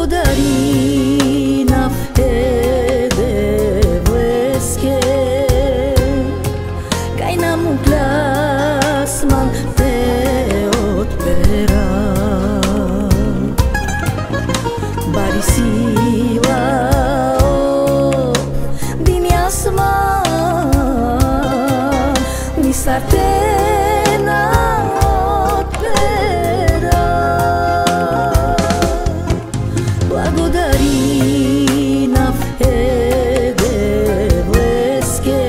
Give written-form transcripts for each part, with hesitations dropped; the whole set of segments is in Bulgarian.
Благодарина Евлеске Кај нам класман те отпера Бари сила дин јасман Ни сартена отпера Благодарина Евлеске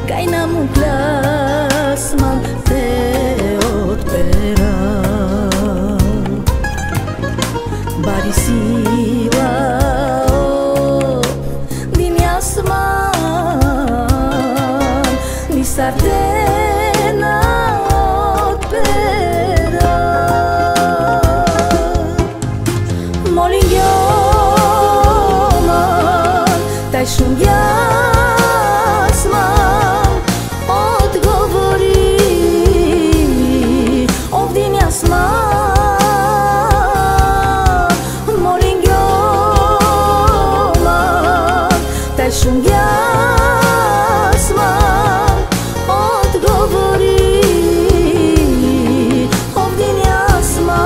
Кај нам класман те отпера Бари сила дин јасман Ни сартена отпера Молим јоман тај шум јасман Одговори овдин јасман Молим јоман тај шум јасман Одговори овдин јасман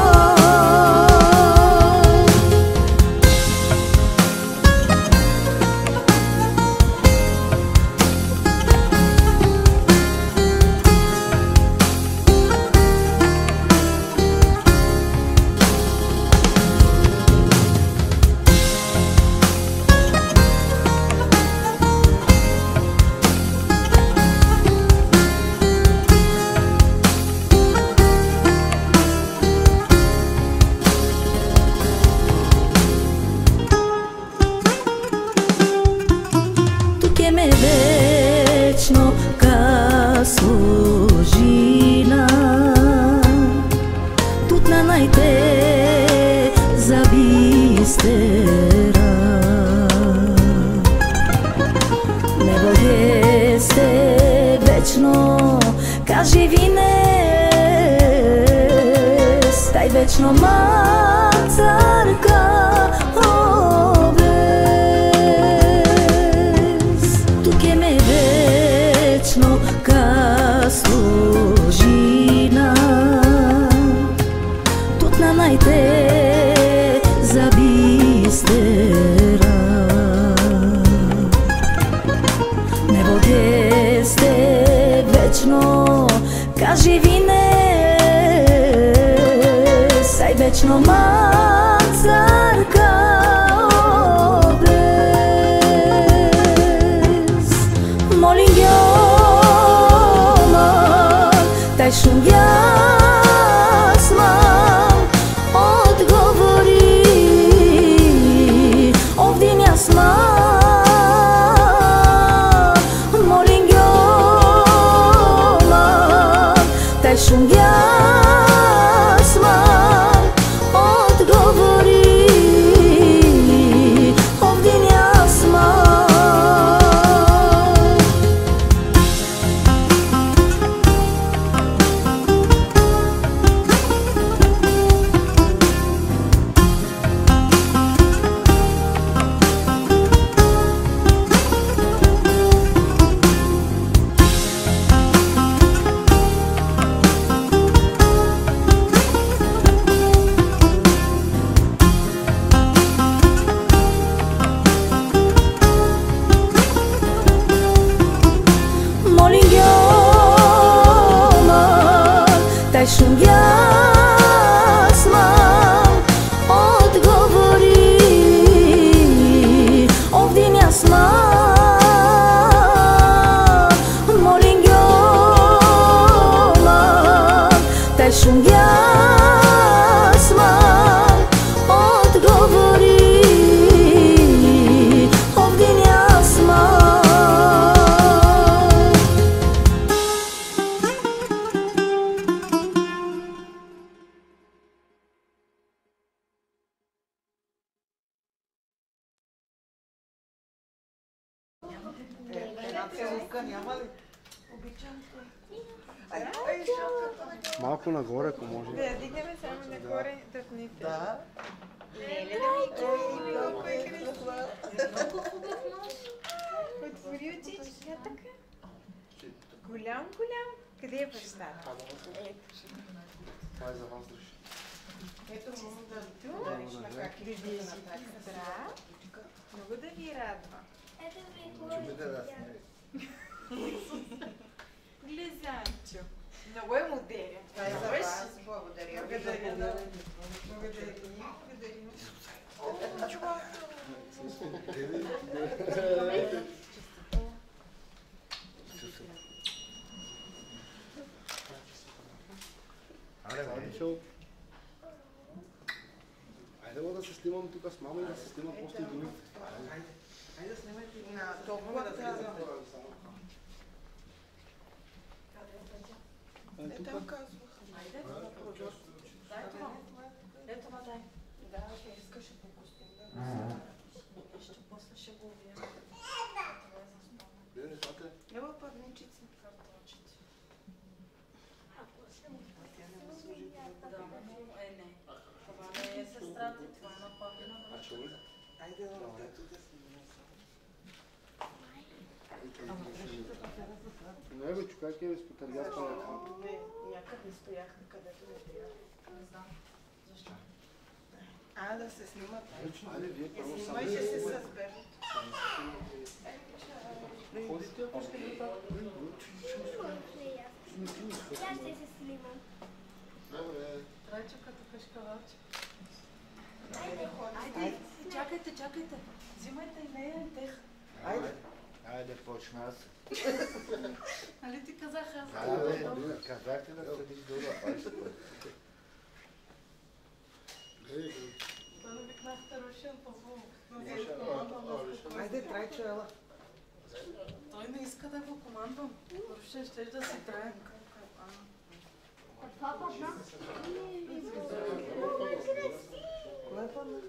ме вечно ка служина Тут на најте забистера Небо јесте вечно ка живинес Тај вечно мацарка ка служина Тут на најте забистера Небо јесте вечно ка живинес Тај вечно мацарка Молим јоман тај шум јасман Одговори овдин јасман Молим јоман тај шум јасман Одговори овдин јасман Молим јоман тај шум јасман Одговори овдин јасман Молим јоман тај шум јасман Одговори овдин јасман Една целука няма ли? Обичам те. Ай, Малко нагоре, ако може. Да дигнем само нагоре, да не те. Да. Леле, да ми кажи колко е красиво. Много хубав нож. Отвори очички, така. Голям. Къде е бащата? Това е за вас, държи. Ето му да видиш на как ви Здра. Много да ви радва. Глезанчо. Много е модерен. Това е за вас. Благодаря. Благодаря. Айде да се снимам тук с мама и да се снимам после дори. Айде да снимайте на толкова трябва. Не там казвах. Айде да продължиш. Дай това. Ето това дай. Да, ще искаше по-пустим. Ще после ще го увия. Де не това е? Ева парничици. Карточици. Тя не ме служи. Да, не. Това не е сестрата, това е на папина. Айде да ето да снимаме. Не бе, чукай е спотъргява. Не, някъде стояха, където не бях. Не знам. Защо? Да се снимат. Айде, вие първо сами. Снимайте се с бебето. Ходите, ако ще го так. Я ще се снимам. Добре. Трайче като пешкаваче. Айде. Чакайте. Взимайте и нея и тех. Айде, почна аз. Нали ти казах аз? Казахте да седиш долу, Той обикнахте Рушен по Айде, Трайчо, ела. Той не иска да го командвам. Рушен ще да си трае. Папа, да? Кой е първо?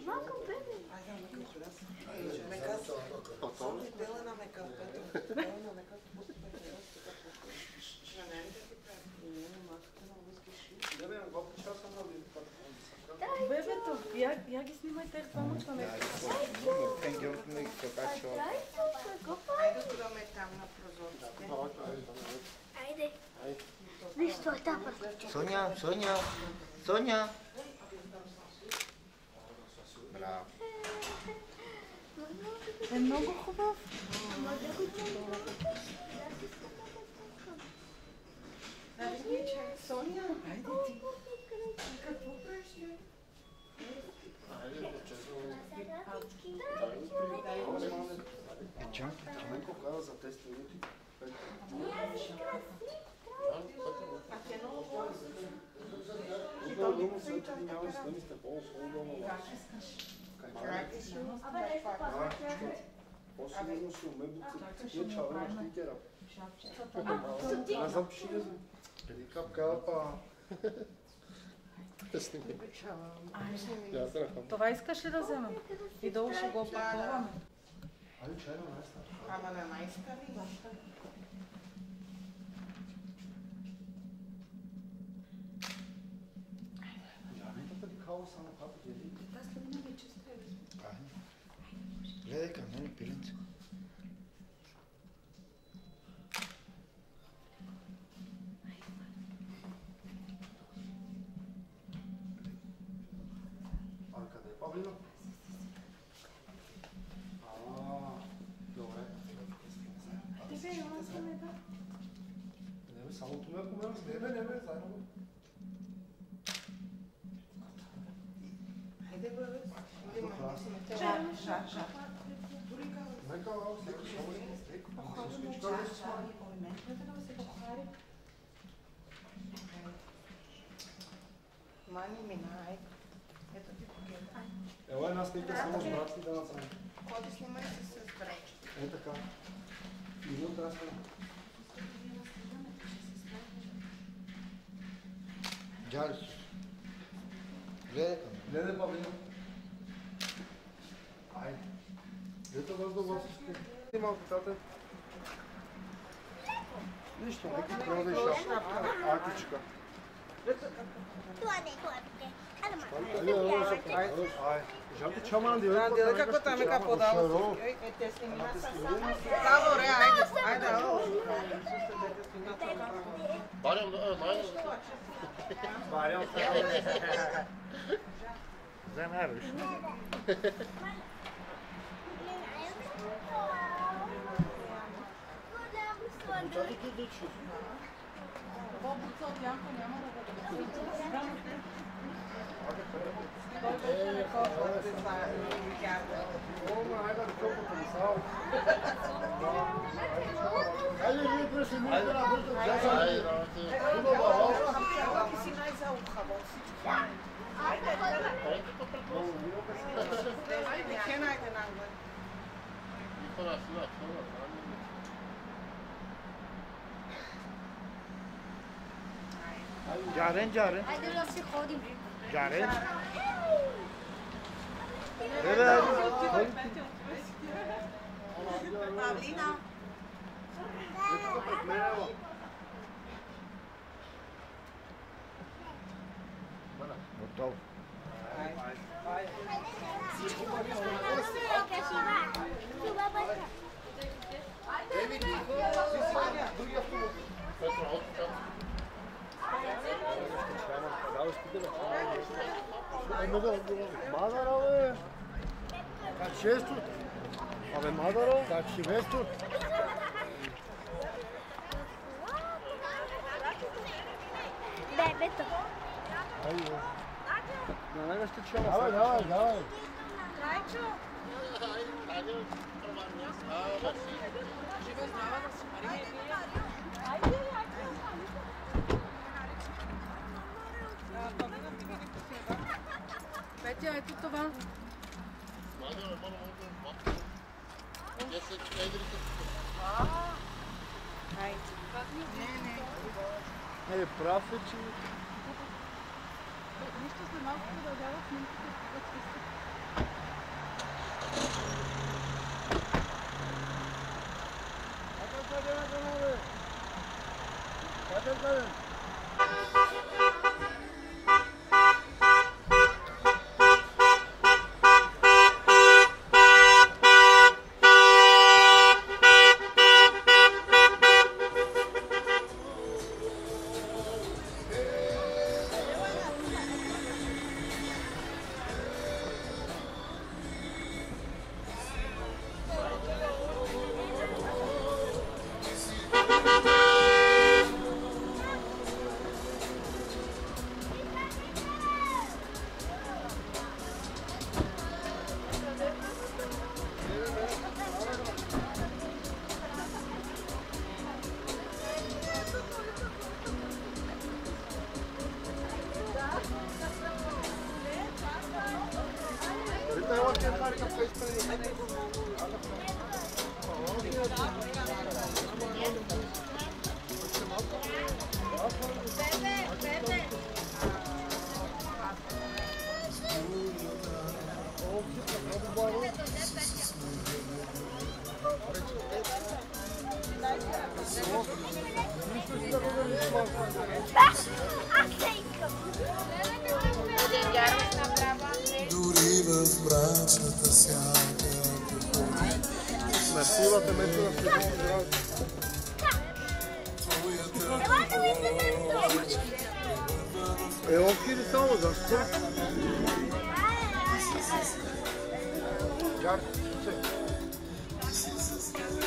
Малко бебе. Айде, мекъв раз. Мекъв. Само дела на мекъв. Дела на мекъв. Бебето, я ги снимай тех два мъчка ме. Айде да ме там на прозорците. Айде. Виж, това е тапа. Соня! Браво! Е много хубав. Соня, айде ти. Какво правиш? Чанко каза за 10 минути. Долу след това няма да снеми сте по-условно. По-сигурно си умебуци. Тия чавена ще кера. Не знам, че не знам. Преди капкала па... Това искаш ли да вземем? И долу ще го опакуваме. Айде, чайна майста. Ама на най-скъпи. Янето преди кало само капа дели. Гледай към мен, пиленце. Къде е Павлина? Добре. Не бе, само това ако ме не бе, заедно. Айде, бебе. Ша. Нека лао, всеки ще бъде. Мани минай. Ето ти покета. Ела една снимка само с брат си да нацаме. Ходи снимай се с бречки. Е така. Минута аз снимам. Джали си. Гледай към мен. Гледай, Павлина. Айде. Ето въздух въздух. Малко тате. Нищо, нека проведе шапка. Атичка. Žal ti čaman dio. Dele kako tam je kako podalo. Te snimila sam. Dobro, ajde. Barem, Barem. Zanariš. Čadi ti diči. Bobuca od Janko ne mora da Ajde, nije prešli, mi je da brzo. Ti si najzauhavo. Ajde. Ajde, nagoj. Jaren. Ajde da se hodim. Jaren. Pavlina. Готов. Madara ove. Kaç šestu? Ove Madara, kaç šivestu? Bebeto. Ajde. Na njega ste čela. Давай. Rajčo. Živo znava da se Marija nije. Петя, ето това. Не, прав е, че... Нищо след малко продължава снимките. Дори в мрачната сянка. На силата ме да се здраве. Окей ли само? Защо?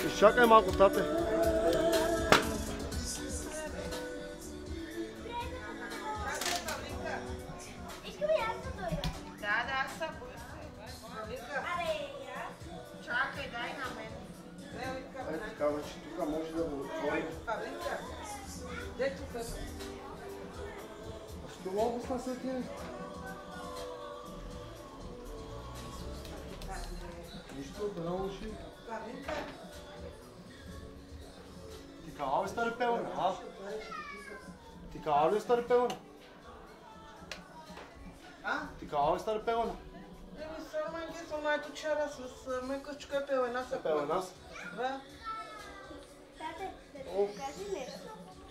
Изчакай малко, тате. Тук може да го отворим. А що лобус на светлини? Нищо, да науши. Ти кава ли стари певане, а? Ти кава ли стари певане? Ти кава ли стари певане? Съм най-тучара с мекъчка певена са. Певена са? Да. Тате, О, кажи нещо.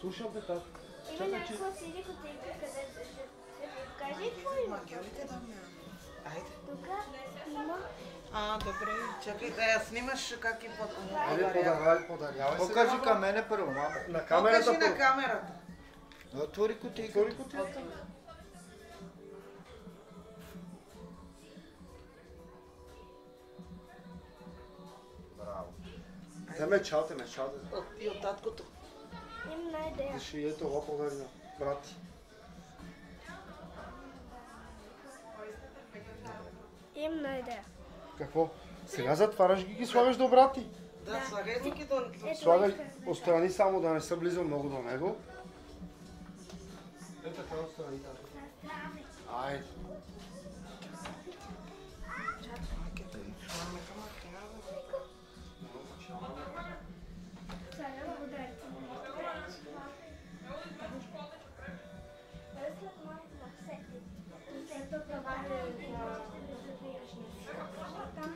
Слушам те, тат. Има някаква синя кутийка, където ще покажи какво има. Ангелите да ме. Айде. Тук има. Добре. Чакай да я снимаш как е Айде, подарявай се. Покажи към мене първо, мамо. На камерата Покажи на камерата. Отвори кутийка. Отвори кутията. Браво. Теме чалте. И от таткото. Имам една идея. Ще е това подари на брати. Имам една идея. Какво? Сега затваряш ги слагаш до брати. Да, слагай ги до... Слагай отстрани само да не се близа много до него. Ето така отстрани. Айде. Слагам подаръци.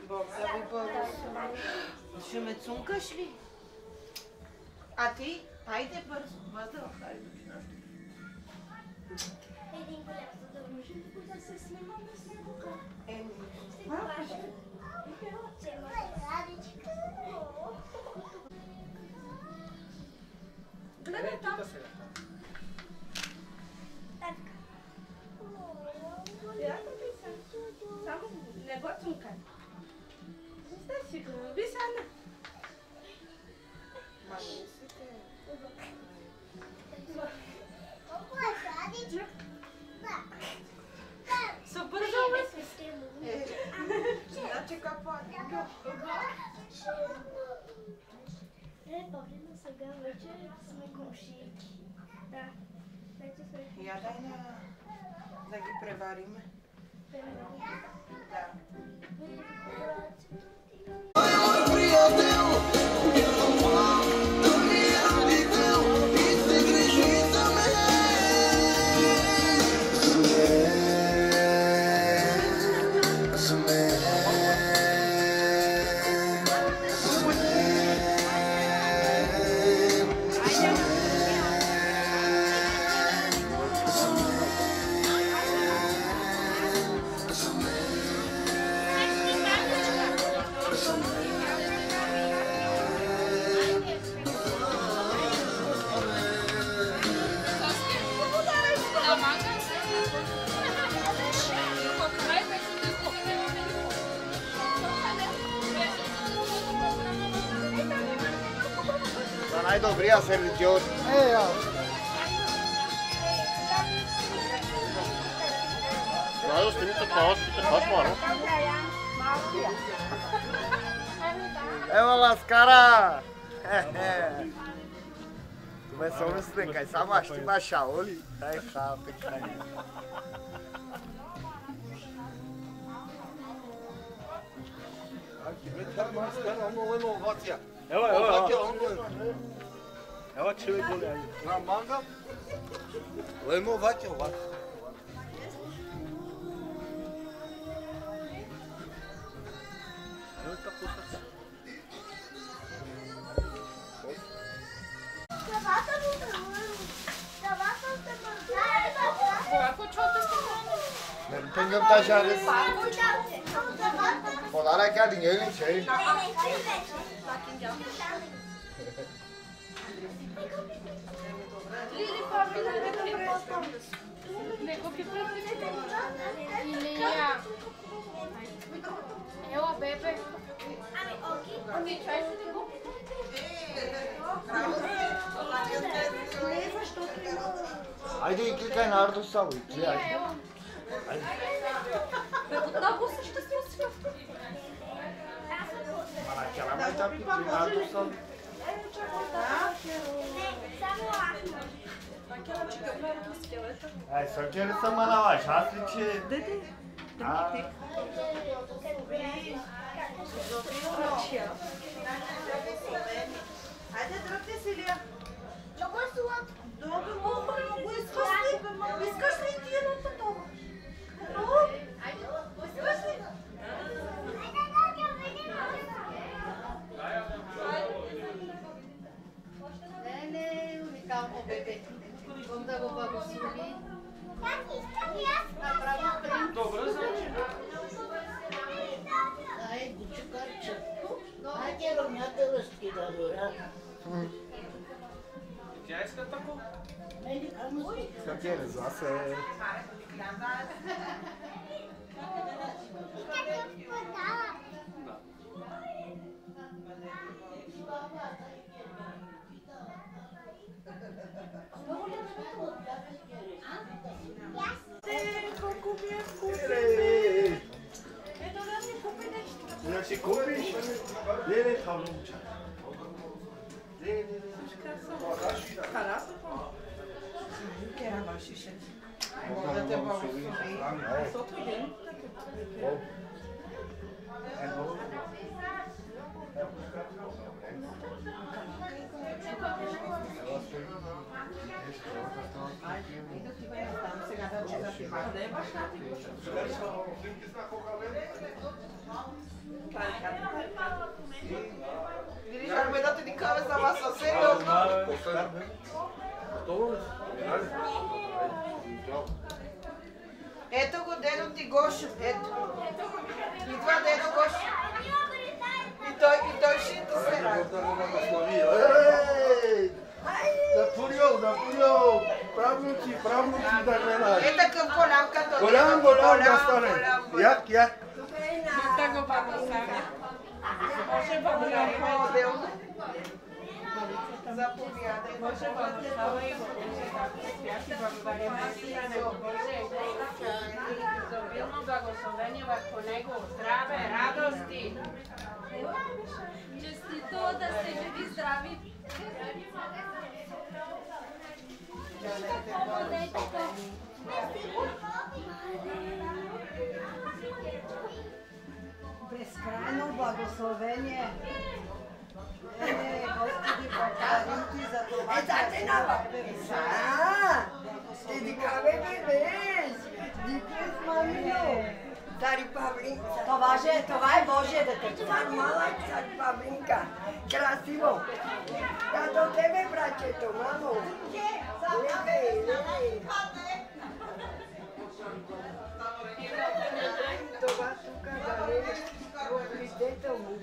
Бог да ви благослови. Ще ме цункаш ли? А ти? Айде бързо. Бъдъл. Един голям задължен да се снимаме с него. Гледай там. Само не го цункай. Ви сега. Се бързаме. Значи какво? Помня сега вече сме комшийки. Да. Вече сме. Я дай да ги превариме. Да. Най-добрия сервитьор. Трябва да снимите паласките пасмара. Ева ласкара! Ме совестен, кай сама ще има шаоли. Дай хапе, кай. Evo čili bolje. Na manga? Lemo ovak. Evo tako sad. Ne tengam da şares. Podara kya dingelin şey. Илия. Ела, бебе. Ами, чай ще ти го. Айде и кликай на Ардо Саво. Много същество си в тук. Ай, сърчери са малаваш, аз ли че... Айде, дръпте си, Лия. Много е сладко. Много искаш ли ти едно такова? Искаш ли? Не. Да го благослови. Добре, значи. Айде, чукарче. Айде, ромята ръстки да дора. Тя иска тако? Какие зase. Колко ми е вкусно. Ето да си купи нещо. Да си купиш? Не, там много чак. Хараса? Кера ваши ще. Бог да те благослови. Сотви ден. Къде е баща ти? Видиш, армедата ни кава за вас със сериозно. Ето го дедо ти Гошо, ето. Идва дедо Гошо. И той ще ти се радва. Да пурил, правнуци да гледаш. Е такъв голям като Голям да стане. Як. Да го благославя. Може благодарим по-отделно. Заповядай. Може благослава и благодарим за обилно благословение върху него, здраве, радости. Честито да сте живи, здрави. Безкрайно благословение. Господи, благодарим ти за това. Ето нова. Ти дикаве бебеш. Дикаве с мамино. Цари Павлинка. Това е Божие дете. Това е малък цари Павлинка. Красиво. Да до тебе, братчето, мамо. Това тук да не е детето му.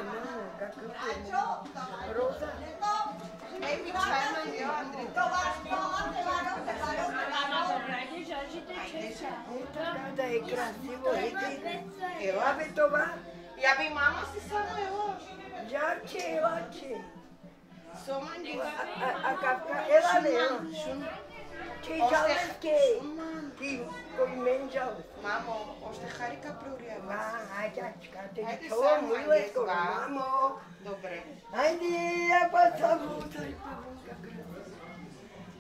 Мамо, какъв е му. Роза. Еми, чайна я, Андрей. Така да е красиво. Ела бе това. Я би мама си само ела. Ярче. Сомани. А капка, ела бе, ела. Ти жалеске. Ти кой мен жалес. Мамо, още харика преорява. Айдачка, те това мило е скоро, мамо. Добре. Айде, я пацамо, цари Павлинка красиво.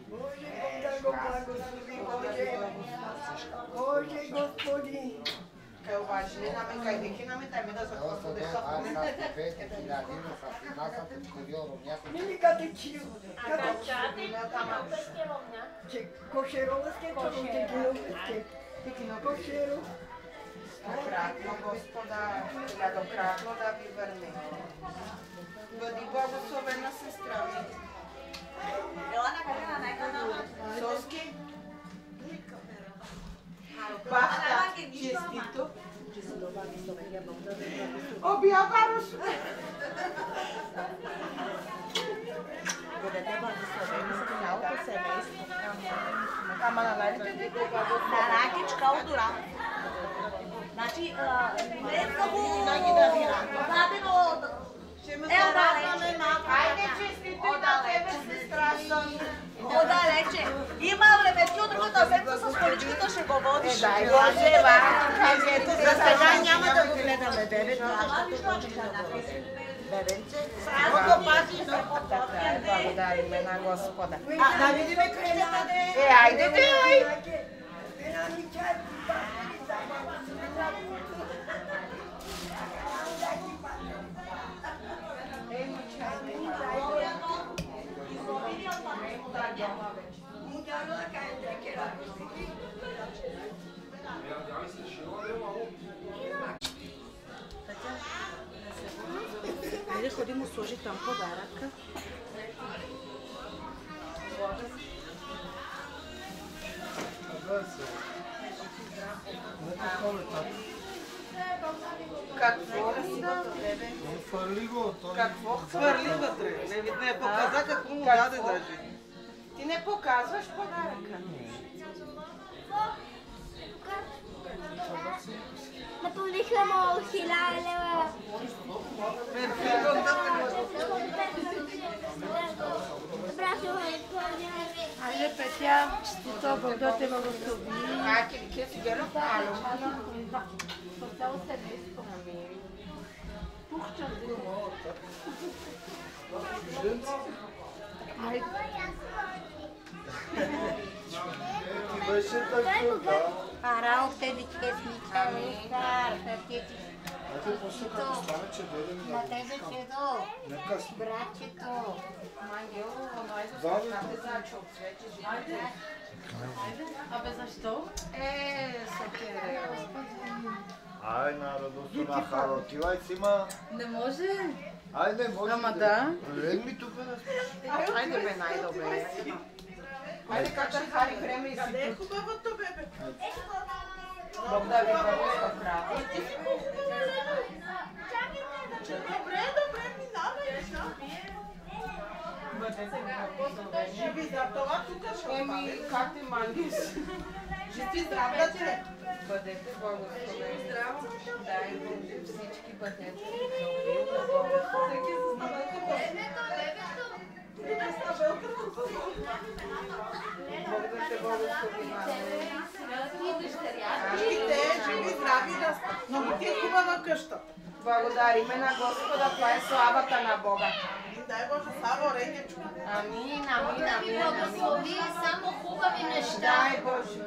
Боже, да го благослови, Боже, Господи. Кай уважи, наме кай деки, наме тайме да захватуде са. Мили кате чил. Че кошеровске, чорунте гиновске. Кошеро. Кратно, Господа, хилядократно да ви върне. Бъди благословена сестра ми. Соски. Бахта, честито. Обявараш. Бъдете благословени за цялото семейство. Ама на най-лите На ракичка от Дора. Значи, не много бабино. Айде, честито на тебе, сестра ми. Отдалече. Има времето от другата седмица с количката ще го водиш. Дай Боже, Ето, за сега няма да го гледаме, бебето. Бебенце. Само пази. Благодариме на Господа. Да видиме кръчета, де. Айде те, ай! Хайде, ходи му сложи там подаръка. не показа какво му даде даже. Ти не показваш подаръка. Напълниха му 1000 лева. Айде, Петя, честито, Бог да те благослови. Ке си гърна пало. Цяло семейство. Айде. Ти беше така, да. Арал, тези честничка, стар, пътети. Айде, после като стане, че дойдем да На тебе, чедо, нека си. братчето. Абе защо? Сокере. Ай, народото на Харо, отивай си, ма. Не може. Айде, може Ама да. Легни тук да спиш. Айде бе, най-добре. Айде кача хари време и си. Къде е хубавото, бебе? Бог да ви благослови. Добре, минавай. Живи, за това тук ще Еми, как те мангиш? Живи здраве, че? Бъдете благословени. Здраво. Дай Боже, всички бъдете благословени. Всеки с набелка. Бог да те благослови. Всичките живи здрави да сте. Много ти е хубава къща. Благодариме на Господа, това е славата на Бога. Дай Боже, слава Регечко. Амин, амин, амин. Благослови само хубави неща. Дай Боже.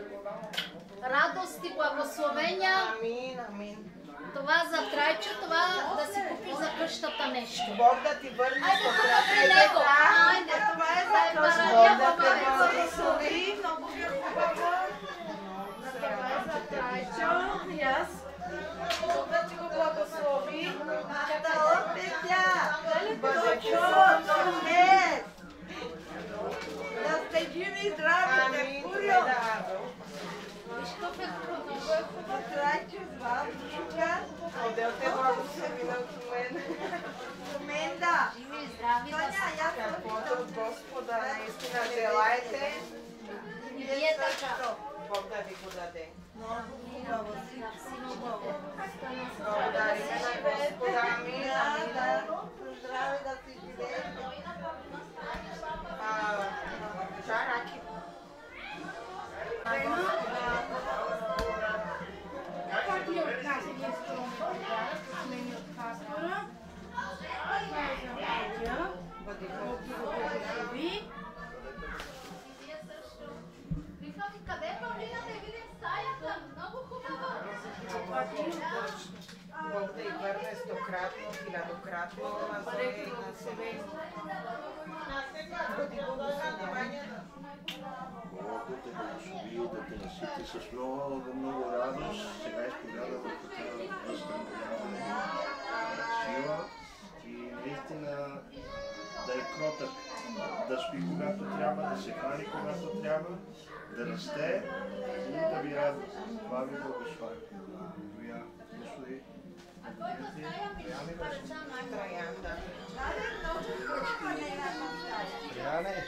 Радост и благословения. Амин, амин. Това за Трайчо, това да си купиш за къщата нещо. Бог да ти върне Айде с тук при него. Айде, това е за къща. Бог да те благослови. Много ви е хубаво. Това е за Трайчо. И аз. Бог да ти го благослови. Да сте живи и здрави, Амин. Курио. Трайчо, бабушка. Бог те благослови на мен. Коменда. Живи и здрави да сте. Каквото от Господа наистина желаете, И вие така. Бог да ви го даде. Благодаря. Благодариме на Господа. Амин, амин. Здрави да си живееш. Чараки. Как ли от нас един скромен подарък, смени от пастора. Това е за Петя. Бъди Бог ги го благослови. Къде е Павлина да видим стаята? Много хубава. Бог да й върне стократно, хилядократно на семейство. Бъди благословен. Бог да те благослови, да те насити с много радост. Сега изповяда върху това възстановяване на сила и наистина да е кротък, да спи когато трябва, да се храни когато трябва, да расте и да ви радва. Това ви благослови. Алелуя. Господи. Траян, да. Траяне.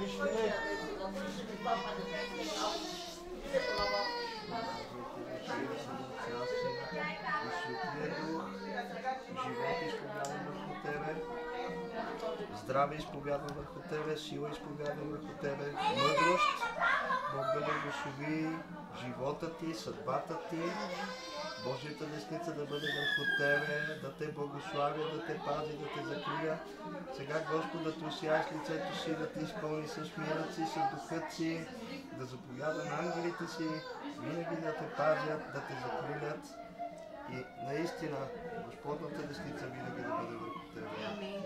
Вижте ли? Здраве изповядвам върху тебе, сила изповядвам върху тебе, мъдрост. Бог да благослови живота ти, съдбата ти, Божията десница да бъде върху тебе, да те благославя, да те пази, да те закрия. Сега Господ да те осияе с лицето си, да те изпълни с мирът си, с духът си, да заповяда на ангелите си, винаги да те пазят, да те закрилят. И наистина, Господната десница винаги да бъде върху тебе. Амин.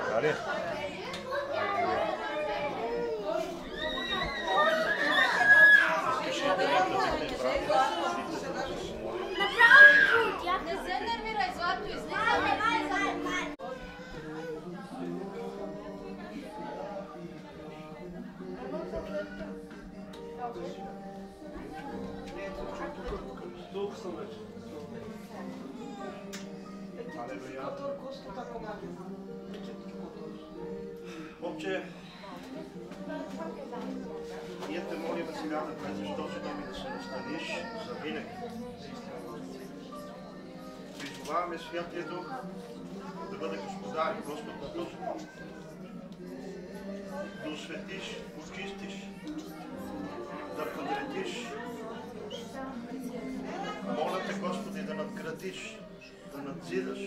Дали? Не се нервирай, Злато, излизаме. Отче, ние те молим сега да влезеш в този дом и да се настаниш за винаги. Призоваваме Святия Дух да бъде Господар и Господ на този дом. Да осветиш, очистиш, да подредиш. Моля те, Господи, да надградиш, да надзидаш,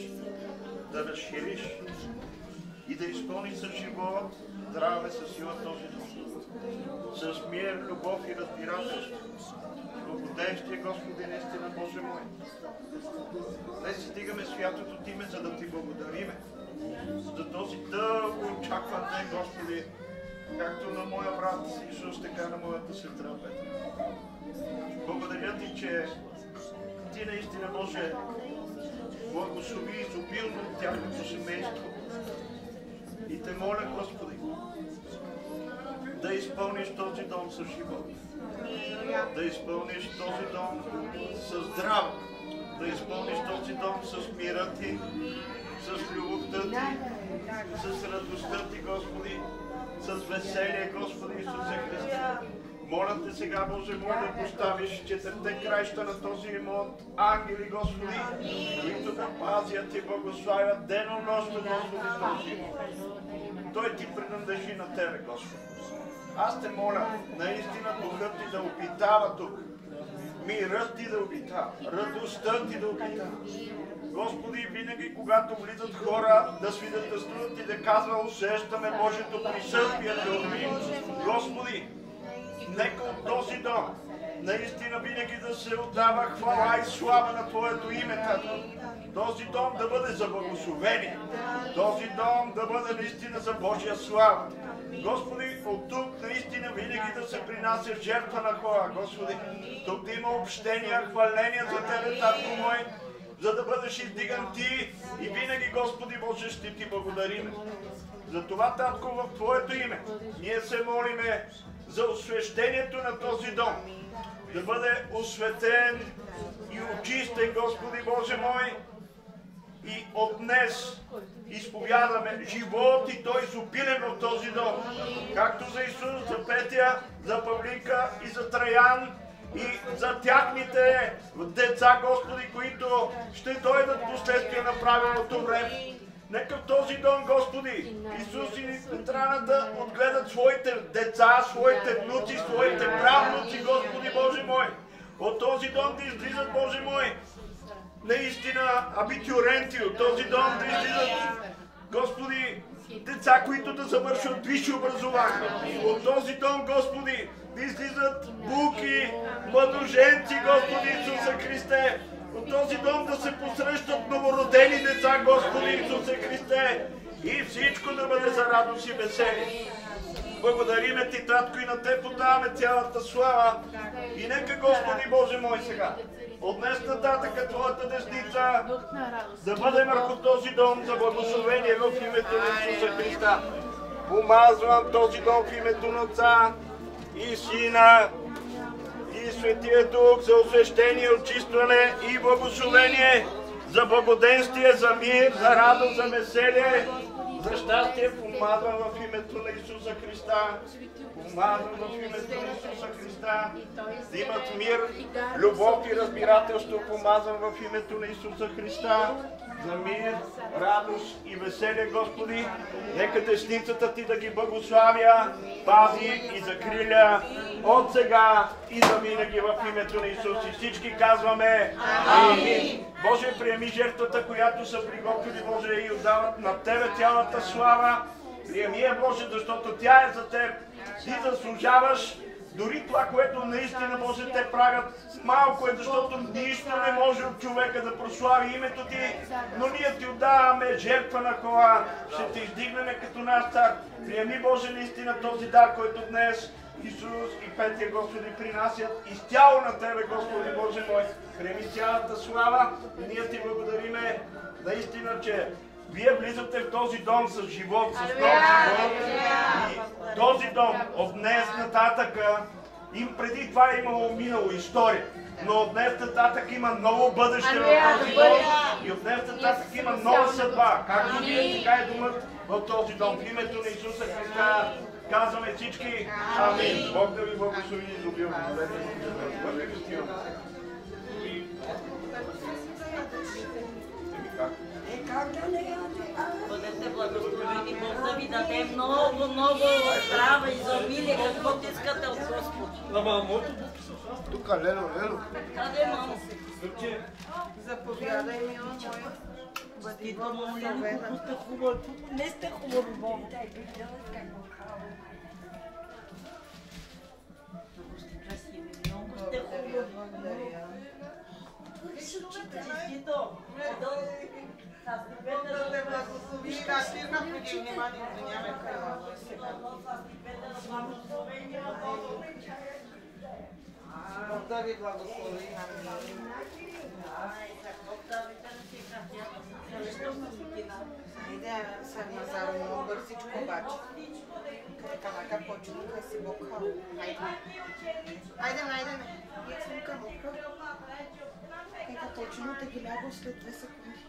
да разшириш и да изпълниш с живот, здраве, със сила този дом. С мир, любов и разбирателство. Благоденствие, Господи, наистина, Боже мой. Днес стигаме святото име, за да Ти благодариме за този дълго очакван ден, Господи, както на моя брат Исус, така на моята сестра Петра. Благодаря Ти, че Ти наистина, Боже, благослови изобилно тяхното семейство. И те моля, Господи, да изпълниш този дом с живот, да изпълниш този дом с здраве, да изпълниш този дом с мира Ти, с любовта Ти, с радостта Ти, Господи, с веселие, Господи Исусе Христе. Моля Те сега, Боже мой, да поставиш четирите краища на този имот, ангели, Господи, които да пазят и благославят денонощно, Господи, този имот. Той Ти принадлежи на Тебе, Господи. Аз Те моля, наистина Духът Ти да обитава тук, мирът Ти да обитава, радостта Ти да обитава. Господи, винаги когато влизат хора да свидетелствуват и да казва, усещаме Божието присъствие, Господи, нека от този дом наистина винаги да се отдава хвала и слава на Твоето име, Тато. Този дом да бъде за благословение, този дом да бъде наистина за Божия слава. Господи, от тук наистина винаги да се принася жертва на хора, Господи. Тук да има общения, хваления за Тебе, Татко мой, за да бъдеш издиган Ти и винаги, Господи Боже, ще Ти благодариме. Затова, Татко, в Твоето име ние се молиме за освещението на този дом, да бъде осветен и очистен, Господи Боже мой, и от днес изповядаме живот и той изобилен в този дом, както за Исус, за Петя, за Павлика и за Траян, и за тяхните деца, Господи, които ще дойдат последствие на правилното време. Нека в този дом, Господи, Исус и Петрана да отгледат своите деца, своите внуци, своите правнуци, Господи Боже мой. От този дом да излизат, Боже мой, наистина абитюренти, от този дом да излизат, Господи, деца, които да завършат висше образование. От този дом, Господи, да излизат буки, младоженци, Господи Исусе Христе. От този дом да се посрещат новородени деца, Господи Исусе Христе. И всичко да бъде за радост и веселие. Благодариме Ти, Татко, и на Те подаваме цялата слава. И нека, Господи Боже мой, сега, от днес нататък Твоята десница да бъде върху този дом за благословение в името на Исуса Христа. Помазвам този дом в името на Отца и Сина и Светия Дух за освещение, очистване и благословение, за благоденствие, за мир, за радост, за веселие, за щастие. Помазвам в името на Исуса Христа. Помазвам в името на Исуса Христа да имат мир, любов и разбирателство. Помазвам в името на Исуса Христа за мир, радост и веселие, Господи. Нека десницата Ти да ги благославя, пази и закриля от сега и за винаги в името на Исус. И всички казваме Амин. Боже, приеми жертвата, която са приготвили, Боже, и отдават на Тебе цялата слава. Приеми я, Боже, защото тя е за Теб. Ти заслужаваш дори това, което наистина, Боже, те правят. Малко е, защото нищо не може от човека да прослави името Ти, но ние Ти отдаваме жертва на хора. Ще Те издигнем като наш цар. Приеми, Боже, наистина този дар, който днес Исус и Петя, Господи, принасят изцяло на Тебе, Господи Боже мой. Приеми цялата слава и ние Ти благодариме наистина, че Вие влизате в този дом с живот, с нов живот. И този дом от днес нататък им преди това е имало минало история. Но от днес нататък има ново бъдеще в този дом и от днес нататък има нова съдба. Както ние, така и думат в този дом. В името на Исуса Христа казваме всички амин. Бог да ви благослови изобилно. Бъдете благословени, Бог да ви даде много, много здраве, изобилие, каквото искате от Господ. Тук, Лело. Къде, мамо? Заповядай, мила моя. Бъди благословена. Не сте хубаво, Бог. Много сте красиви, много сте хубави. Честито. Да те благослови. Аз фирма преди внимание, извинявай, кръва. Бог да ви благослови. Айде, съм Назаро, много бързичко обаче. Камака почна да си бокал. Айде. Я съм камака. Ека почна да ги ляго след 2 секунди.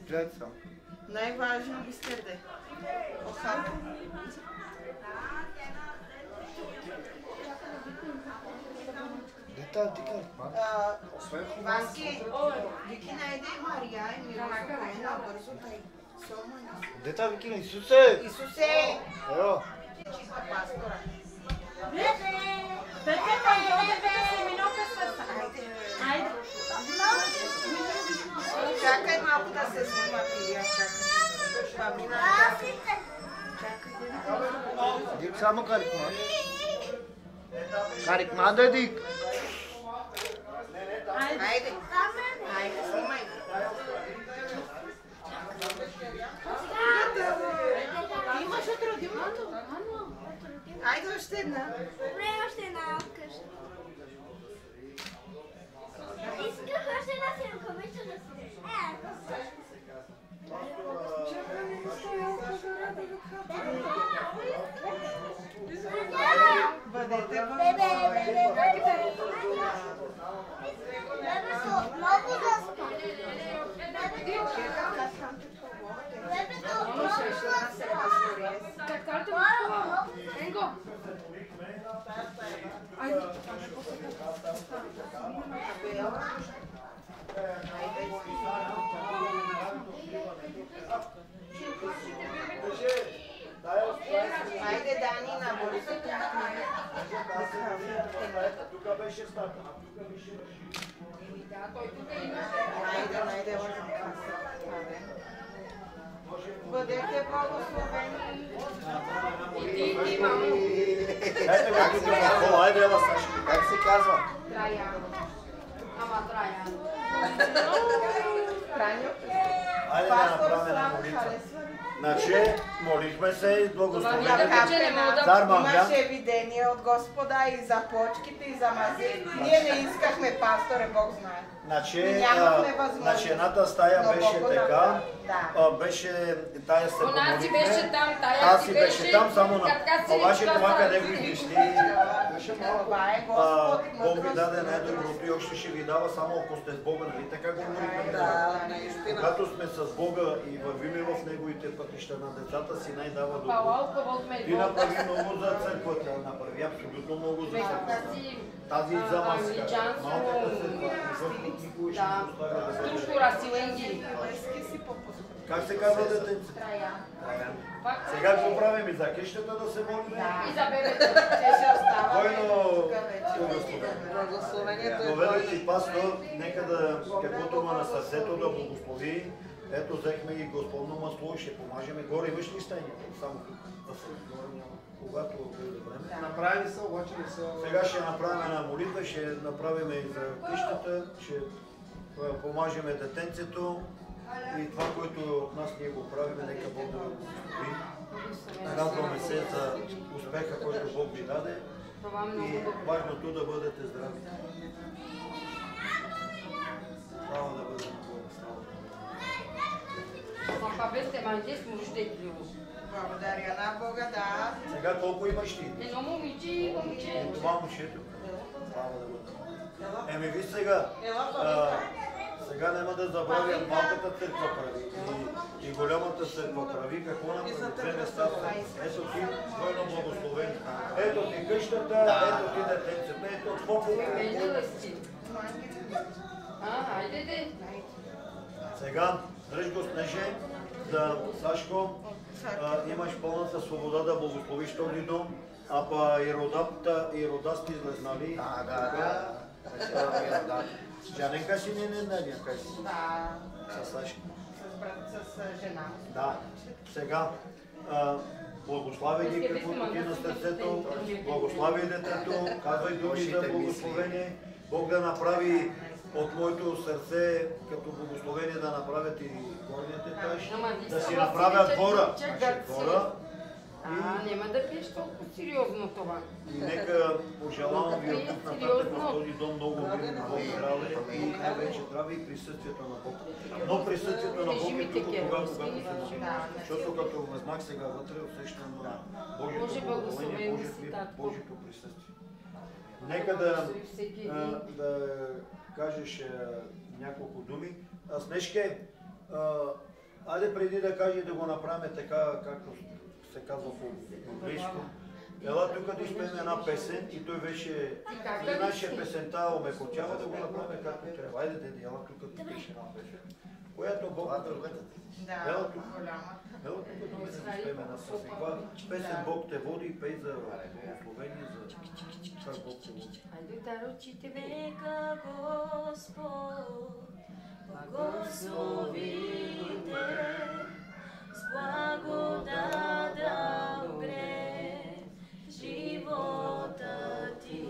Гледай само. Най-важно ви сте де. Охата. Дета, ти как? Ванки, Вики найде Мария и Мило Зоена, бързо тай. Дета, Вики на Исусе! Исусе! Ево! Чиста пастора. Айде. Чакай малко да се снима, Пилия, чакай. Памина, чакай. Дик само карикма. Карикма да дик. Айде, снимай. Имаш от родилното? Айде още една. Добре, още една откъща. Исках още една снимка, обича да си. Бъдете много заспа. Айде, Дани, набързо. Тук беше стата. Айде, бъдете благословени. Иди, мамо. Дайте го тук на кола, айде, ела Саши. Как се казва? Траян. Ама Траян. Траньо. Айде да направим една молитва. Значи, молихме се и благословение. Имаше видение от Господа и за почките, и за мази. Ние не искахме, пасторе, Бог знае. Значи едната стая беше така, беше тая се помолихме. Она си беше там, тая си беше там, само на обаче това къде го измисли. Това е Господ. Бог ви даде най-доброто и още ще ви дава само ако сте с Бога, нали така говорихме? Когато сме с Бога и вървиме в Неговите пътища на децата си, най-дава добро. Ти направи много за църквата, направи абсолютно много за църквата. Тази за маска, малката църква, защото никой ще не оставя да бъде. Структура, силенги. Как се казва детенце? Траян. Сега какво правим? И за къщата да се молим? И за бебето. Бойно, благословението е Доведете и пастор, нека да, каквото има на сърцето да благослови. Ето, взехме и Господно масло и ще помажеме. Горе имаш ли стайни? Само да се горе няма. Когато дойде време. Направи се, обаче не се... Сега ще направим една молитва, ще направим и за къщата, ще помажеме детенцето. И това, което от нас ние го правим, нека Бог да го благослови. Радваме се за успеха, който Бог ви даде. И важното да бъдете здрави. Слава да бъде на Бога. Благодаря на Бога, да. Сега колко имаш ти? Едно момиче и момче. Това момчето. слава да бъде. Еми ви сега, сега няма да забравя, малката църква прави и голямата църква прави, какво направи две места. Ето ти двойно благословение. Ето ти къщата, ето ти детенцата, ето попове. Сега, дръж го Снеже, да, Сашко, имаш пълната свобода да благословиш този дом, а па и рода сте излезнали. Да. Жаненка си не някъде си? Да. С Сашко? С жена. Да. Сега, благослави ги каквото ти на сърцето, благослави детето, казвай думи за благословение. Бог да направи от моето сърце като благословение да направят и горният етаж, да си направят двора. Няма да пиеш толкова сериозно това. И нека пожелавам ви от тук нататък в този дом много години Бог здраве и най-вече здраве и присъствието на Бог. Но присъствието на Бог е тук, когато се намирам. Защото като възмах сега вътре, усещам Божието благословение, Божието присъствие. Нека да кажеш няколко думи. Снежке, айде преди да кажеш да го направим така, както се казва по английско. Ела тук да изпеем една песен и той вече и нашия песента омекотява да го направим както трябва. Айде, деди, ела тук да пише една песен, която Бог да ръката. Ела тук да изпеем една песен. Песен Бог те води и пей за благословение, за как Бог те води. Айде, дарочи тебе. Нека Господ благослови те, с благодат да огрее живота ти,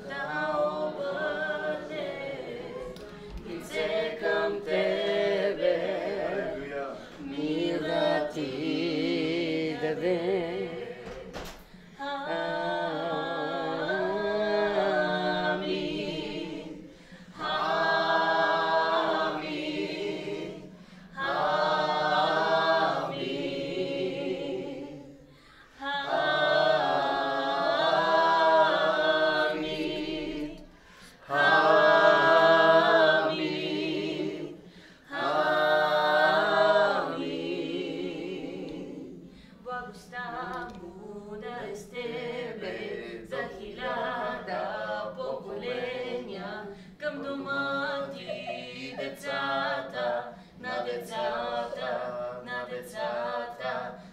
да обърне лице към тебе, мира ти даде.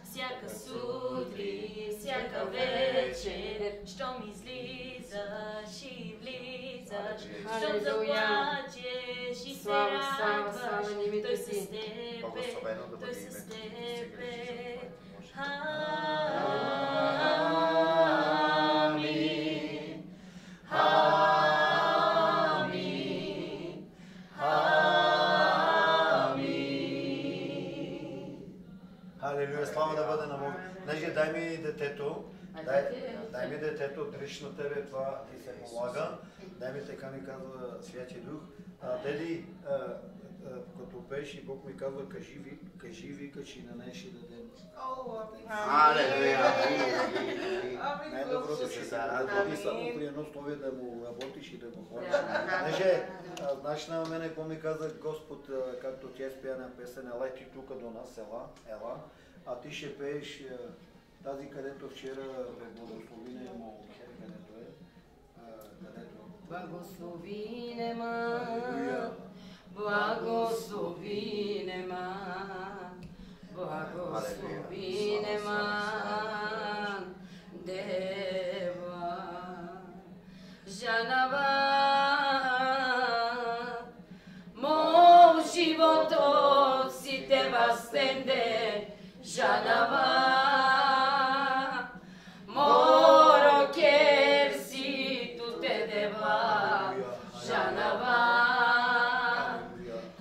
Всяка сутрин, всяка вечер, щом излизаш и влизаш, щом заплачеш и се радваш, той с тебе, той с тебе. Амин. Амин. Халелуя, слава да бъде на Бога. Значи, дай ми детето, дай ми детето, дръж на тебе, това ти се полага. Дай ми, така ми казва Святия Дух. Деди, като пееш и Бог ми казва, кажи вика, че на нея ще дадем. Халелуя! Най-доброто ще се радва. И само при едно словие да му работиш и да го хвалиш. Значи, знаеш на мене, какво ми каза Господ, както тя спя на песен, ела ти тук до нас, ела, а ти ще пееш тази, където вчера благослови нема, където е, Благослови нема, благослови нема, благослови нема, дева, жанава, мол живото си те възстенде, жанава, моро керси туте дева, жанава,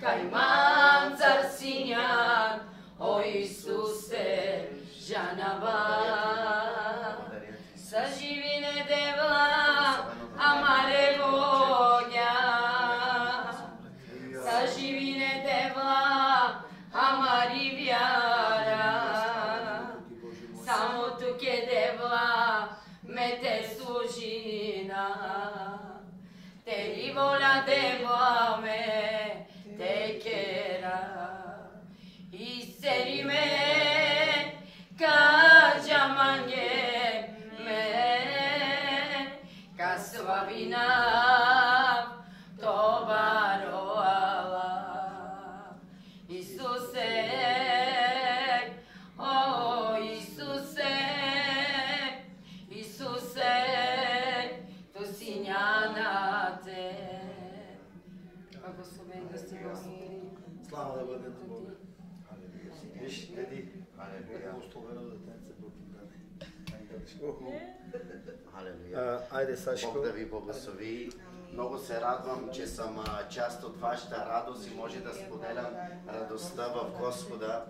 кайман цар синян, о Исусе, жанава, съживине дева, амаре воня, съживине дева, амари вяра, само тук е дева, ме те служина. vola devame te kera iserime kajamange me kasvavina tobaro ala Isuse oh Isuse Isuse tu синянате благословен да си Господи. Слава да бъде на Бога. Виж, Теди, благословено детенце Бог им даде. Айде, Сашко. Бог да ви благослови. Много се радвам, че съм част от вашата радост и може да споделям радостта в Господа.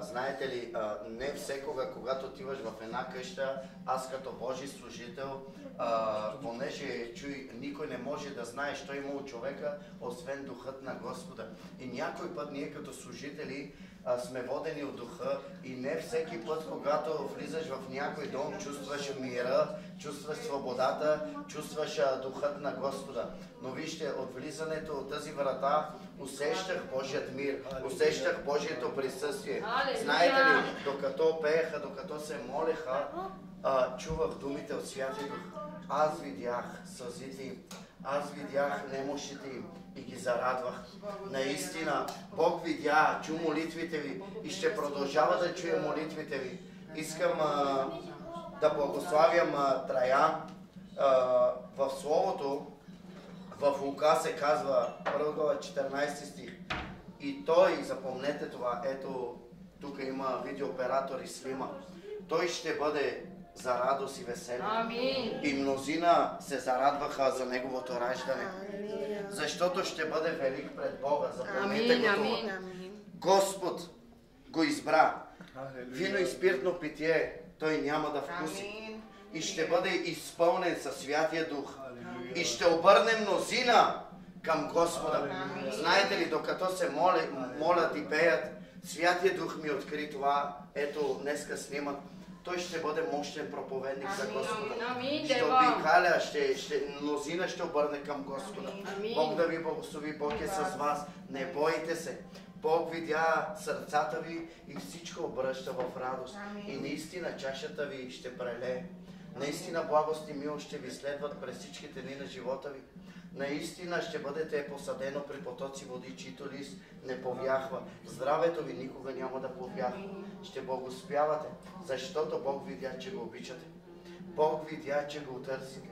Знаете ли, не всекога, когато отиваш в една къща, аз като Божи служител, понеже чуй, никой не може да знае, що има у човека, освен духът на Господа. И някой път ние като служители сме водени от духа и не всеки път, когато влизаш в някой дом, чувстваш мира, чувстваш свободата, чувстваш духът на Господа. Но вижте, от влизането от тази врата усещах Божият мир, усещах Божието присъствие. Знаете ли, докато пееха, докато се молеха, чувах думите от Святия Дух. Аз видях сълзите им, аз видях немощите им и ги зарадвах. Наистина, Бог видя, чу молитвите ви и ще продължава да чуя молитвите ви. Искам да благославям Траян. В Словото, в Лука се казва, 14 стих. И той, запомнете това, ето, тук има видеооператор и снима. Той ще бъде за радост и веселие. Амин. И мнозина се зарадваха за неговото раждане. Защото ще бъде велик пред Бога. Запомнете го това. Господ го избра. Вино и спиртно питие той няма да вкуси. И ще бъде изпълнен със Святия Дух. И ще обърне мнозина към Господа. Знаете ли, докато се молят и пеят, Святия Дух ми откри това. Ето, днеска снимат. Той ще бъде мощен проповедник за Господа. Ще обикаля, мнозина ще обърне към Господа. Бог да ви благослови, Бог е с вас. Не бойте се. Бог видя сърцата ви и всичко обръща в радост. И наистина чашата ви ще прелее. Наистина благост и милост ще ви следват през всичките дни на живота ви. Наистина ще бъдете посадено при потоци води, чието лист не повяхва. Здравето ви никога няма да повяхва. Ще благоспявате, защото Бог видя, че го обичате. Бог видя, че го търсите.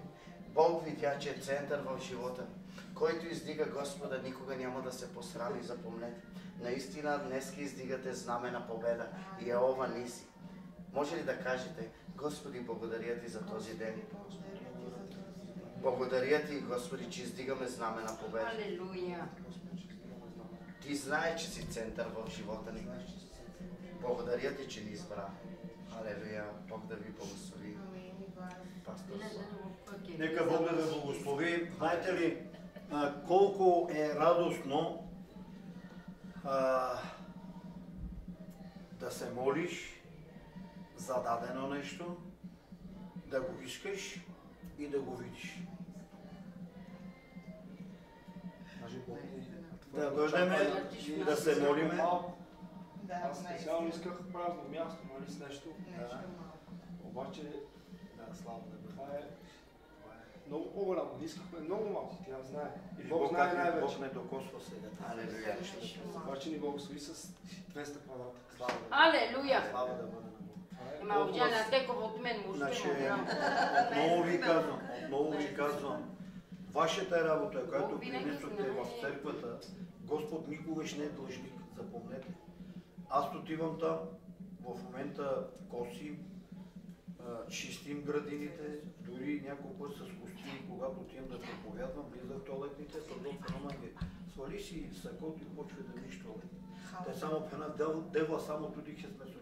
Бог видя, че е център в живота ви. Който издига Господа, никога няма да се посрами, запомнете. Наистина днес издигате знаме на победа. Йеова Ниси. Може ли да кажете, Господи, благодаря ти за този ден? Благодаря ти, Господи, че издигаме знаме на победа. Алелуя. Ти знаеш, че си център в живота ни. Благодаря ти, че ни избра. Алелуя. Бог да ви благослови. Пастор. Нека Бог да ви благослови. Знаете ли колко е радостно да се молиш за дадено нещо, да го искаш и да го видиш. Да дойдем и да се молиме. Аз специално исках празно място, нали, с нещо. Обаче, слава да бъде. Това е много по-голямо. Искахме много малко, тя знае. И И Бог знае най-вече. Бог не докосва сега. Алелуя. Обаче ни благослови с 200 квадрата. Алелуя. Слава да бъде на Бога. Ма Овдяна Текова от мен му Значи, ще отново ви казвам, вашата работа, която принесохте в църквата, Господ никогаш не е длъжник, запомнете. Аз отивам там, в момента косим, чистим градините, дори няколко път с костюми, когато отивам да проповядвам, влизам в туалетните, продължавам на ги. Свали си сакото и почва да виж туалет. Те само в една девла само туди се смесоке.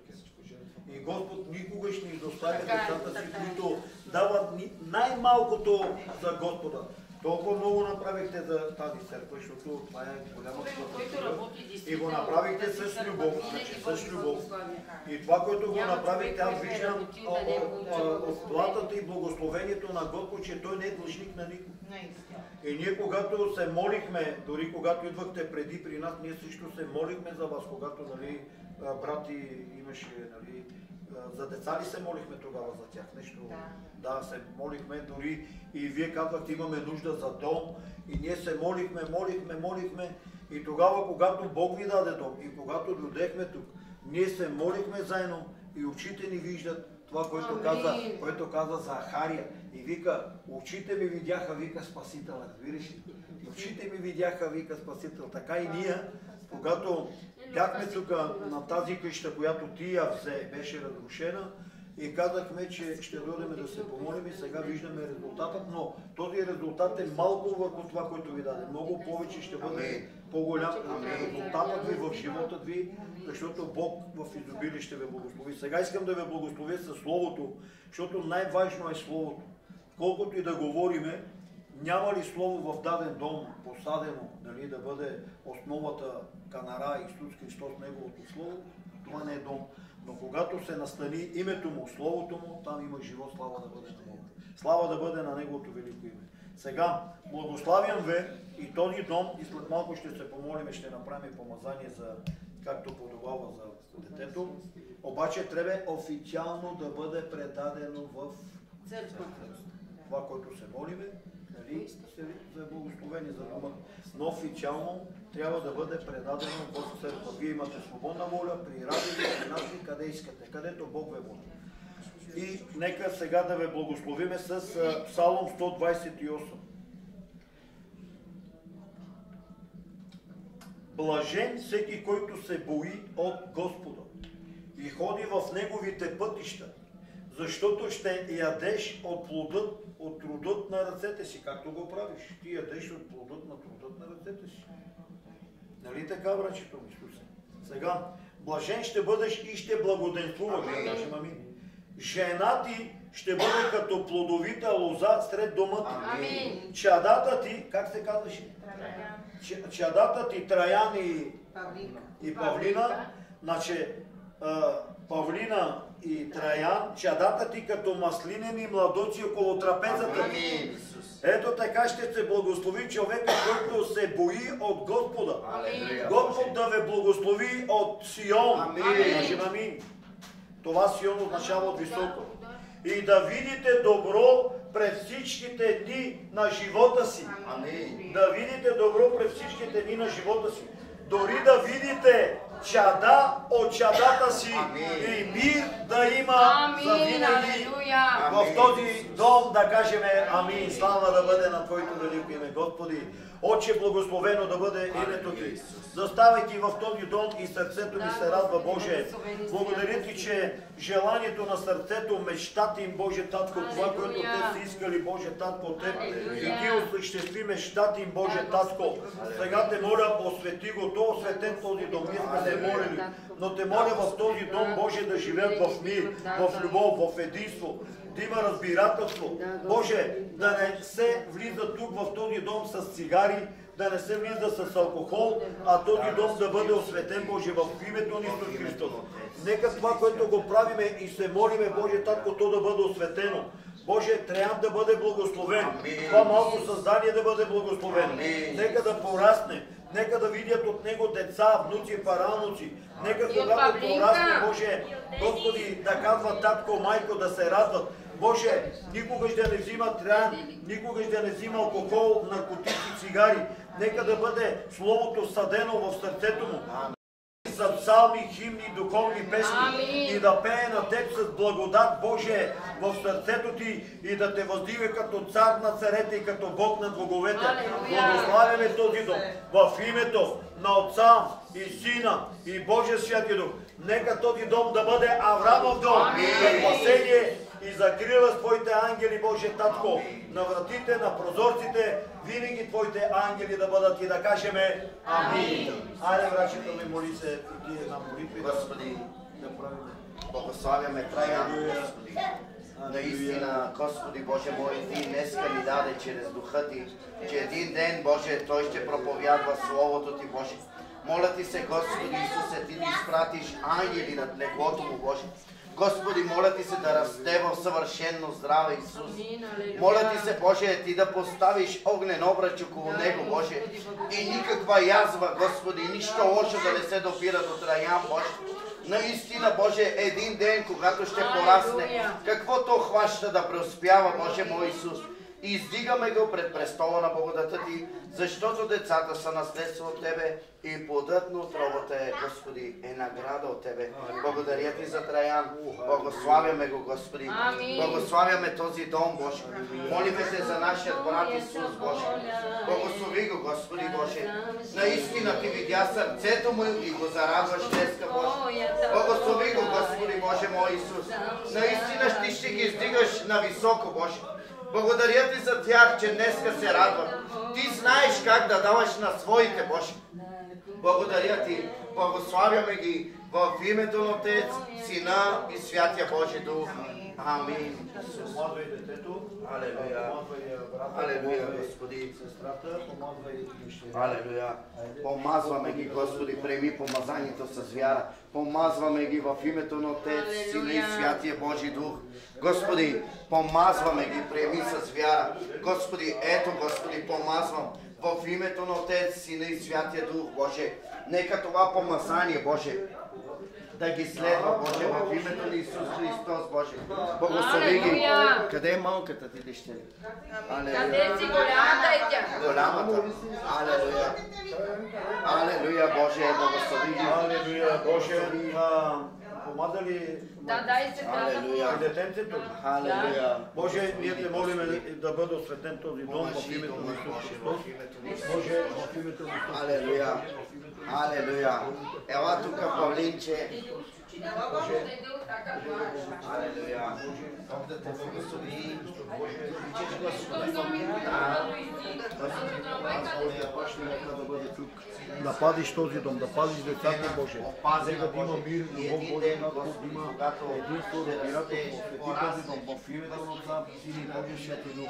И Господ никога ще ни доставя децата си, които дават най-малкото за Господа. Толкова много направихте за тази църква, защото това е голяма църква. И го направихте с любов, с любов. И това, което го направихте, аз виждам от платата и благословението на Господ, че Той не е длъжник на никого. И ние, когато се молихме, дори когато идвахте преди при нас, ние също се молихме за вас, когато, нали, брати имаше, нали, за деца ли се молихме тогава за тях? Нещо, да, се молихме дори и вие казвахте, имаме нужда за дом и ние се молихме и тогава, когато Бог ви даде дом и когато дойдехме тук, ние се молихме заедно и очите ни виждат това, което каза Захария. И вика, очите ми видяха, вика Спасител, разбираш ли? Очите ми видяха, вика Спасител. Така и ние, когато бяхме тук на тази къща, която ти я взе, беше разрушена и казахме, че ще дойдем да се помолим и сега виждаме резултатът, но този резултат е малко върху това, което ви даде. Много повече ще бъде по-голям резултатът ви в живота ви, защото Бог в изобилие ще ви благослови. Сега искам да ви благословя със Словото, защото най-важно е Словото. Колкото и да говориме, няма ли слово в даден дом посадено, нали, да бъде основата канара Исус Христос, Неговото Слово, това не е дом. Но когато се настани името Му, Словото Му, там има живот, слава да бъде на Бога. Слава да бъде на Неговото велико име. Сега, благославям ви и този дом и след малко ще се помолим и ще направим помазание за, както подобава за детето. Обаче трябва официално да бъде предадено в църква. Това, което се молиме, нали, се благословени за дома. Но официално трябва да бъде предадено в църква. Вие имате свободна воля при радио, при нас, къде искате, където Бог ве воли. И нека сега да ве благословиме с Псалом 128. Блажен всеки, който се бои от Господа и ходи в Неговите пътища, защото ще ядеш от плодът, от трудът на ръцете си. Както го правиш? Ти ядеш от плодът на трудът на ръцете си. Нали така, братчето ми, Исусе? Сега, блажен ще бъдеш и ще благоденствуваш. Кажем амин. Жена ти ще бъде като плодовита лоза сред дома ти. Чадата ти, как се казваше? Чадата ти Траян и Павлина, значи Павлина и Траян, чадата ти като маслинени младоци около трапезата ти. Ето така ще се благослови човека, който се бои от Господа. Господ да ве благослови от Сион. Амин. Това Сион означава от високо. И да видите добро през всичките дни на живота си. Да видите добро през всичките дни на живота си. Дори да видите чада от чадата си и мир да има за винаги в този дом, да кажем амин. Слава да бъде на Твоето велико име, Господи. Отче, благословено да бъде името Ти. Заставайки в този дом и сърцето ми се радва, Боже. Благодаря Ти, че желанието на сърцето, мечтата им, Боже Татко, това, което те са искали, Боже Татко, от Теб. И Ти осъществи мечтата им, Боже Татко. Сега Те моля, освети го, то осветен този дом. Ние сме се молили, но Те моля в този дом, Боже, да живеят в мир, в любов, в единство, да има разбирателство. Боже, да не се влиза тук в този дом с цигари, да не се влиза с алкохол, а този дом да бъде осветен, Боже, в името на Исус Христос. Нека това, което го правиме и се молиме, Боже Татко, то да бъде осветено. Боже, трябва да бъде благословен. Това малко създание да бъде благословено. Нека да порасне. Нека да видят от него деца, внуци, паралнуци. Нека когато порасне, Боже, Господи, да казват татко, майко, да се радват. Боже, никогаш да не взима трян, никогаш да не взима алкохол, наркотици, цигари. Нека да бъде Словото съдено в сърцето му. За псалми, химни, духовни песни и да пее на Теб с благодат, Боже, в сърцето Ти и да Те въздига като цар на царете и като Бог на боговете. Благославяме този дом в името на Отца и Сина и Божия Святи Дух. Нека този дом да бъде Аврамов дом за спасение и закрила с Твоите ангели, Боже Татко, на вратите, на прозорците, винаги Твоите ангели да бъдат и да кажеме амин. Айде, братчето ми, моли се и Ти една молитва, Господи, да правим. Благославяме Траян, Господи. Наистина, Господи Боже мой, Ти днеска ни даде чрез Духа Ти, че един ден, Боже, Той ще проповядва Словото Ти, Боже. Моля Ти се, Господи Исусе, Ти да изпратиш ангели над леглото му, Боже. Господи, моля Ти се да расте в съвършено здраве, Исус. Моля Ти се, Боже, Ти да поставиш огнен обръч около него, Боже. И никаква язва, Господи, нищо лошо да не се допира до Траян, Боже. Наистина, Боже, един ден, когато ще порасне, каквото хваща да преуспява, Боже мой Исус. И издигаме го пред престола на благодата Ти, защото децата са наследство от Тебе и плодът на утробата е, Господи, е награда от Тебе. Благодаря Ти за Траян. Благославяме го, Господи. Благославяме този дом, Боже. Молиме Те за нашия брат Исус, Боже. Благослови го, Господи Боже. Наистина Ти видя сърцето му и го зарадваш днеска, Боже. Благослови го, Господи Боже мой Исус. Наистина Ти ще ги издигаш на високо, Боже. Благодаря Ти за тях, че днеска се радват. Ти знаеш как да даваш на своите, Боже. Благодаря Ти. Благославяме ги в името на Отец, Сина и Святия Божи Дух. Амин. Помазвай детето. Алелуя. Алелуя, Господи. Сестрата, помазвай душите. Алелуя. Помазваме ги, Господи, приеми помазанието с вяра. Помазваме ги в името на Отец, Сина и Святия Божи Дух. Господи, помазваме ги, приеми с вяра. Господи, ето, Господи, помазвам в името на Отец, Сина и Святия Дух, Боже. Нека това помазание, Боже, да ги следва, Боже, в името на Исус Христос, Боже. Благослови ги. Къде е малката Ти дъщеря? Къде си голямата е тя? Голямата. Алелуя. Алелуя, Боже, благослови ги. Алелуя, Боже. Помада ли дай се детенцето? Алелуя. Боже, ние Те молиме да бъде осветен този дом в името на Исус Христос. Боже, в името на Исус. Алелуя. Алелуя. Ела тук, Павлинче. Алелуя. Бог да те благослови. Да пазиш този дом, да пазиш децата, Боже. Нека да има мир, любов, Боже, да има единство, разбирателство. Освети този дом в името на Отца, Сина и Божия Святи Дух.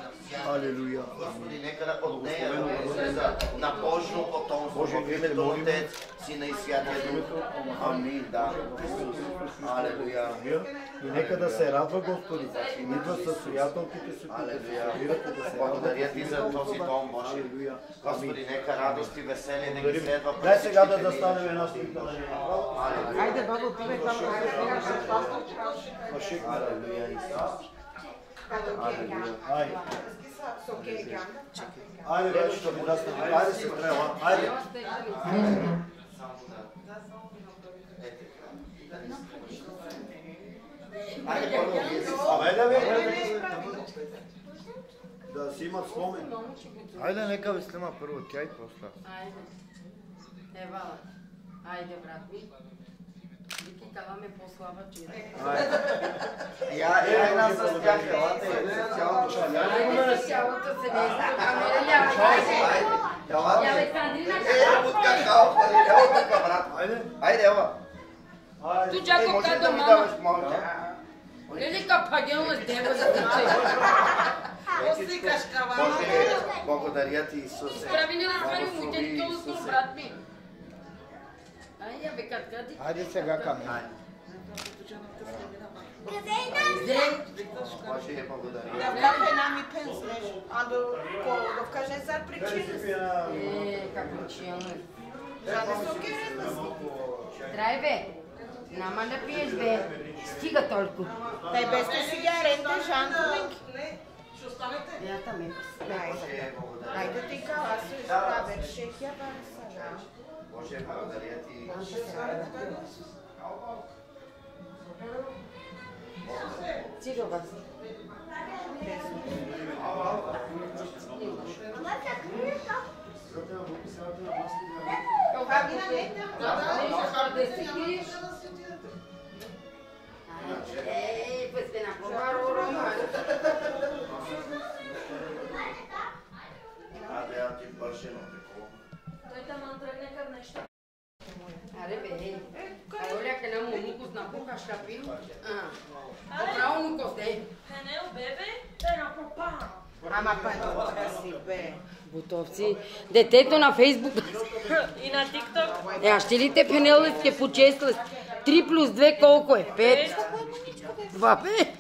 Алелуя. Господи, нека да от нея да бъде на Божно потомство в името на Отец, Сина и Святия Дух. Амин, да. Алелуя. И нека да се радва, Господи. Идва със приятелките си, Благодаря Ти за този дом, Боже. Господи, нека радост и веселие да ги следва. Дай сега да застанем една стъпка. Айде, бабо, ти там. Алелуя, Исус. Алелуя. Айде, вече ще ми дастане. Айде се трябва. Айде. Абе, да бе. Да си имат спомен. Айде, нека ви снима първо тя и после. Айде. Евала. Айде, брат ми. Вики, кала ме по-слаба чира. Я една с тях, елата и цялото шаля. Айде с цялото семейство. Айде. Елата. Александрина, от какао. Ево тук, брат. Айде, ела. Tu già toccato mamma. Lei capagano с него за тъче. Осикаш кава. Боже, благодаря Ти, Исусе. Правилно да свари моите толкова брат ми. Ай, я бе каткати. Айде сега към мен. Боже, благодаря. Да вкарай нам и пенснеш. А да вкаже за причина. Как причина? За да се окерена си. Трай бе. Нама да пиеш бе. Стига толкова. Дай без да си рента, Жанко. Ще останете? Я там е. Айде ти кала се да вершек я барса. Боже, благодаря Ти. Стига вас. Pues ven a probar oro. Абе, а ти бършено такова. Той там тръгне към нещо. Аре бе, Кароля, que la mumu kus na puka shapin. Ah. Otra unu kos de. Ама Панелка си, бе. Бутовци. Детето на Фейсбук. И на ТикТок. Аз ще ли те Пенеловски почества? 3 плюс 2 колко е? 5. 2, бе.